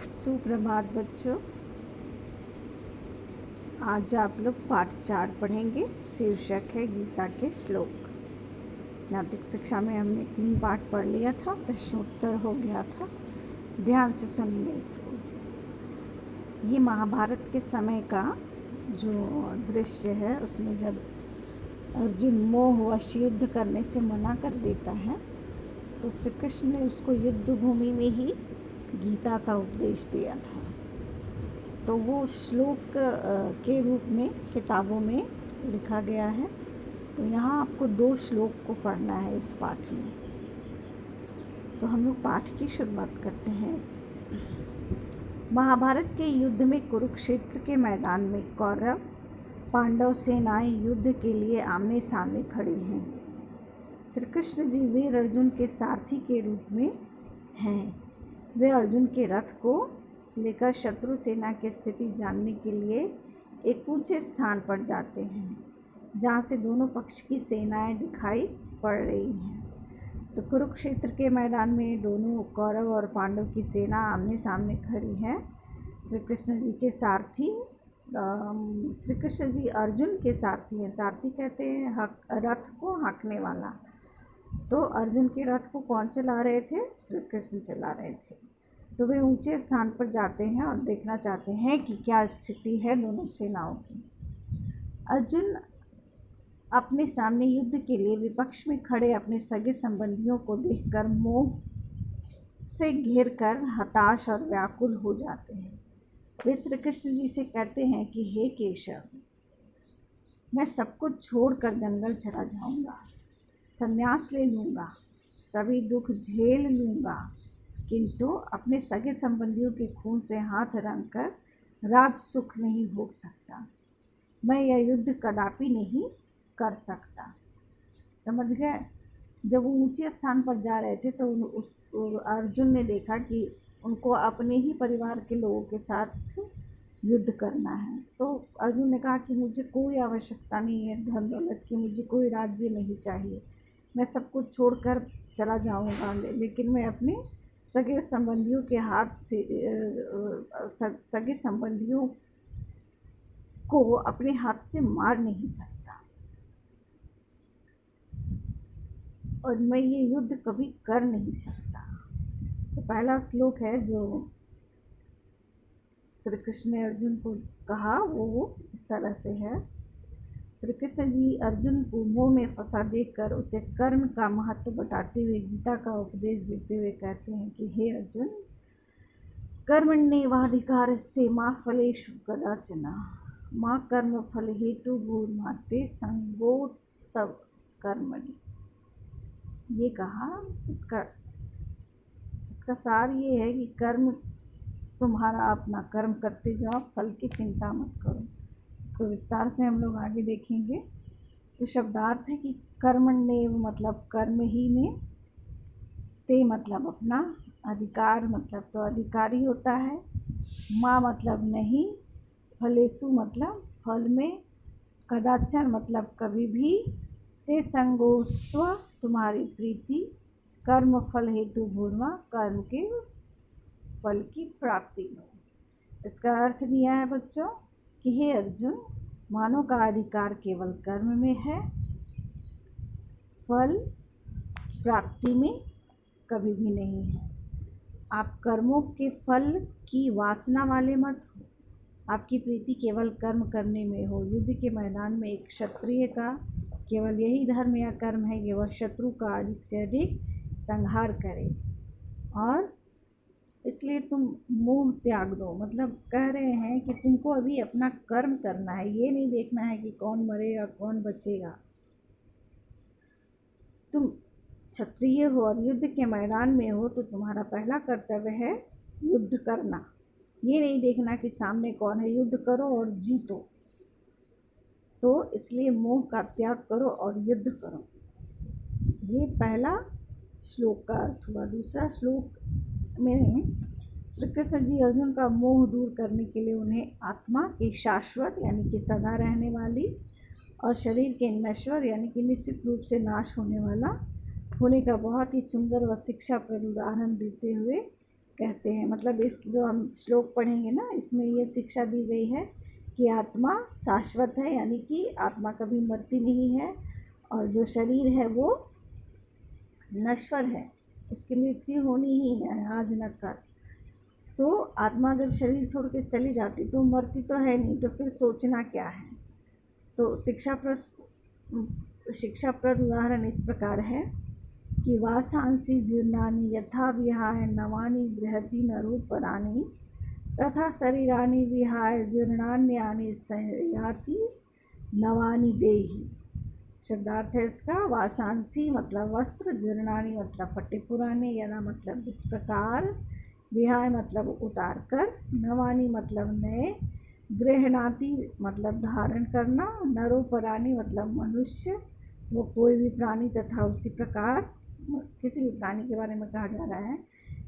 सुप्रभात बच्चों। आज आप लोग पाठ 4 पढ़ेंगे। शीर्षक है गीता के श्लोक। नैतिक शिक्षा में हमने 3 पाठ पढ़ लिया था, प्रश्नोत्तर हो गया था। ध्यान से सुनिए इसको। ये महाभारत के समय का जो दृश्य है, उसमें जब अर्जुन मोहवश युद्ध करने से मना कर देता है तो श्री कृष्ण ने उसको युद्ध भूमि में ही गीता का उपदेश दिया था। तो वो श्लोक के रूप में किताबों में लिखा गया है। तो यहाँ आपको 2 श्लोक को पढ़ना है इस पाठ में। तो हम लोग पाठ की शुरुआत करते हैं। महाभारत के युद्ध में कुरुक्षेत्र के मैदान में कौरव पांडव सेनाएं युद्ध के लिए आमने सामने खड़ी हैं। श्री कृष्ण जी वीर अर्जुन के सारथी के रूप में हैं। वे अर्जुन के रथ को लेकर शत्रु सेना की स्थिति जानने के लिए एक ऊंचे स्थान पर जाते हैं, जहां से दोनों पक्ष की सेनाएं दिखाई पड़ रही हैं। तो कुरुक्षेत्र के मैदान में दोनों कौरव और पांडव की सेना आमने सामने खड़ी है। श्री कृष्ण जी के सारथी श्री कृष्ण जी अर्जुन के सारथी हैं। सारथी कहते हैं रथ को हाँकने वाला। तो अर्जुन के रथ को कौन चला रहे थे? श्री कृष्ण चला रहे थे। तो वे ऊंचे स्थान पर जाते हैं और देखना चाहते हैं कि क्या स्थिति है दोनों सेनाओं की। अर्जुन अपने सामने युद्ध के लिए विपक्ष में खड़े अपने सगे संबंधियों को देखकर मोह से घिरकर हताश और व्याकुल हो जाते हैं। वे श्री कृष्ण जी से कहते हैं कि हे केशव, मैं सब कुछ छोड़कर जंगल चला जाऊंगा, संन्यास ले लूँगा, सभी दुख झेल लूँगा, किंतु अपने सगे संबंधियों के खून से हाथ रंगकर राज सुख नहीं भोग सकता। मैं यह युद्ध कदापि नहीं कर सकता। समझ गए? जब वो ऊंचे स्थान पर जा रहे थे तो अर्जुन ने देखा कि उनको अपने ही परिवार के लोगों के साथ युद्ध करना है। तो अर्जुन ने कहा कि मुझे कोई आवश्यकता नहीं है धन दौलत की, मुझे कोई राज्य नहीं चाहिए, मैं सब कुछ छोड़कर चला जाऊंगा, लेकिन मैं अपने सगे संबंधियों के हाथ से सगे संबंधियों को अपने हाथ से मार नहीं सकता, और मैं ये युद्ध कभी कर नहीं सकता। तो पहला श्लोक है जो श्री कृष्ण ने अर्जुन को कहा, वो इस तरह से है। श्री कृष्ण जी अर्जुन को मोह में फंसा देखकर उसे कर्म का महत्व बताते हुए गीता का उपदेश देते हुए कहते हैं कि हे अर्जुन, कर्मण्येवाधिकारस्ते मा फलेषु कदाचन मा कर्म फल हेतु भूर्माते संगोत्स्तव कर्मणि। ये कहा, इसका सार ये है कि कर्म तुम्हारा अपना कर्म करते जाओ, फल की चिंता मत करो। इसको विस्तार से हम लोग आगे देखेंगे। तो शब्दार्थ है कि कर्मण्येव मतलब कर्म ही में, ते मतलब अपना, अधिकार मतलब तो अधिकारी होता है, माँ मतलब नहीं, फलेषु मतलब फल में, कदाचन मतलब कभी भी, ते संगोस्त्व तुम्हारी प्रीति, कर्म फल हेतु भूर्मा कर्म के फल की प्राप्ति में। इसका अर्थ दिया है बच्चों कि हे अर्जुन, मानव का अधिकार केवल कर्म में है, फल प्राप्ति में कभी भी नहीं है। आप कर्मों के फल की वासना वाले मत हो, आपकी प्रीति केवल कर्म करने में हो। युद्ध के मैदान में एक क्षत्रिय का केवल यही धर्म या कर्म है कि वह शत्रु का अधिक से अधिक संहार करे, और इसलिए तुम मोह त्याग दो। मतलब कह रहे हैं कि तुमको अभी अपना कर्म करना है, ये नहीं देखना है कि कौन मरेगा कौन बचेगा। तुम क्षत्रिय हो और युद्ध के मैदान में हो तो तुम्हारा पहला कर्तव्य है युद्ध करना। ये नहीं देखना कि सामने कौन है, युद्ध करो और जीतो। तो इसलिए मोह का त्याग करो और युद्ध करो। ये पहला श्लोक का अर्थ हुआ। दूसरा श्लोक में श्री कृष्ण जी अर्जुन का मोह दूर करने के लिए उन्हें आत्मा की शाश्वत यानी कि सदा रहने वाली और शरीर के नश्वर यानी कि निश्चित रूप से नाश होने वाला होने का बहुत ही सुंदर व शिक्षाप्रद उदाहरण देते हुए कहते हैं। मतलब इस जो हम श्लोक पढ़ेंगे ना, इसमें ये शिक्षा दी गई है कि आत्मा शाश्वत है, यानी कि आत्मा कभी मरती नहीं है, और जो शरीर है वो नश्वर है, उसकी मृत्यु होनी ही है आज न कल। तो आत्मा जब शरीर छोड़ के चली जाती तो मरती तो है नहीं, तो फिर सोचना क्या है। तो शिक्षाप्रद उदाहरण इस प्रकार है कि वासांसि जीर्णानि यथा विहाय नवानि गृहति नरोपराणि तथा शरीरानि विहाय जीर्णान्यानि संयाति नवानि देहि। शब्दार्थ है इसका। वासांसी मतलब वस्त्र, जीर्णानि मतलब फटे पुराने, यदा मतलब जिस प्रकार, विहाय मतलब उतार कर, नवानी मतलब नए, गृहणाति मतलब धारण करना, नरोपरानी मतलब मनुष्य, वो कोई भी प्राणी तथा उसी प्रकार किसी भी प्राणी के बारे में कहा जा रहा है।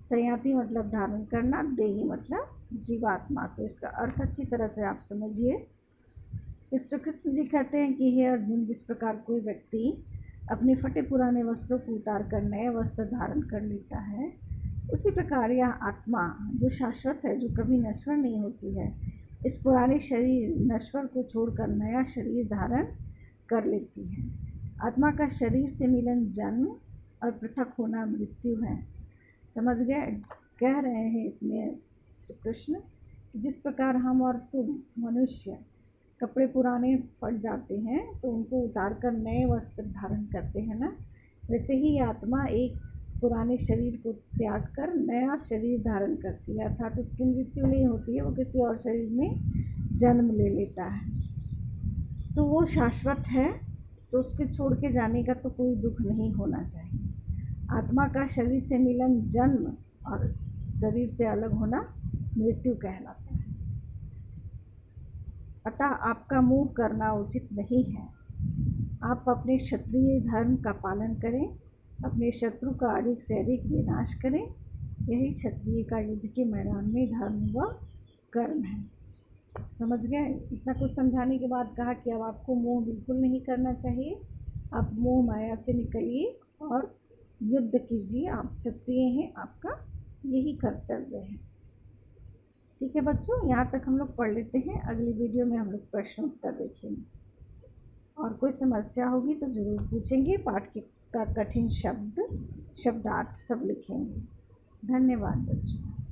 संयाति मतलब धारण करना, देही मतलब जीवात्मा। तो इसका अर्थ अच्छी तरह से आप समझिए। श्री कृष्ण जी कहते हैं कि हे अर्जुन, जिस प्रकार कोई व्यक्ति अपने फटे पुराने वस्त्रों को उतार कर नए वस्त्र धारण कर लेता है, उसी प्रकार यह आत्मा जो शाश्वत है, जो कभी नश्वर नहीं होती है, इस पुराने शरीर नश्वर को छोड़कर नया शरीर धारण कर लेती है। आत्मा का शरीर से मिलन जन्म और पृथक होना मृत्यु है। समझ गए? कह रहे हैं इसमें श्री कृष्ण कि जिस प्रकार हम और तुम मनुष्य कपड़े पुराने फट जाते हैं तो उनको उतार कर नए वस्त्र धारण करते हैं ना, वैसे ही आत्मा एक पुराने शरीर को त्याग कर नया शरीर धारण करती है, अर्थात उसकी मृत्यु नहीं होती है, वो किसी और शरीर में जन्म ले लेता है। तो वो शाश्वत है, तो उसके छोड़ के जाने का तो कोई दुख नहीं होना चाहिए। आत्मा का शरीर से मिलन जन्म और शरीर से अलग होना मृत्यु कहलाता है। अतः आपका मोह करना उचित नहीं है। आप अपने क्षत्रिय धर्म का पालन करें, अपने शत्रु का अधिक से अधिक विनाश करें। यही क्षत्रिय का युद्ध के मैदान में धर्म व कर्म है। समझ गए? इतना कुछ समझाने के बाद कहा कि अब आपको मोह बिल्कुल नहीं करना चाहिए। आप मोह माया से निकलिए और युद्ध कीजिए। आप क्षत्रिय हैं, आपका यही कर्तव्य है। ठीक है बच्चों, यहाँ तक हम लोग पढ़ लेते हैं। अगली वीडियो में हम लोग प्रश्न उत्तर देखेंगे, और कोई समस्या होगी तो ज़रूर पूछेंगे। पाठ का कठिन शब्दार्थ सब लिखेंगे। धन्यवाद बच्चों।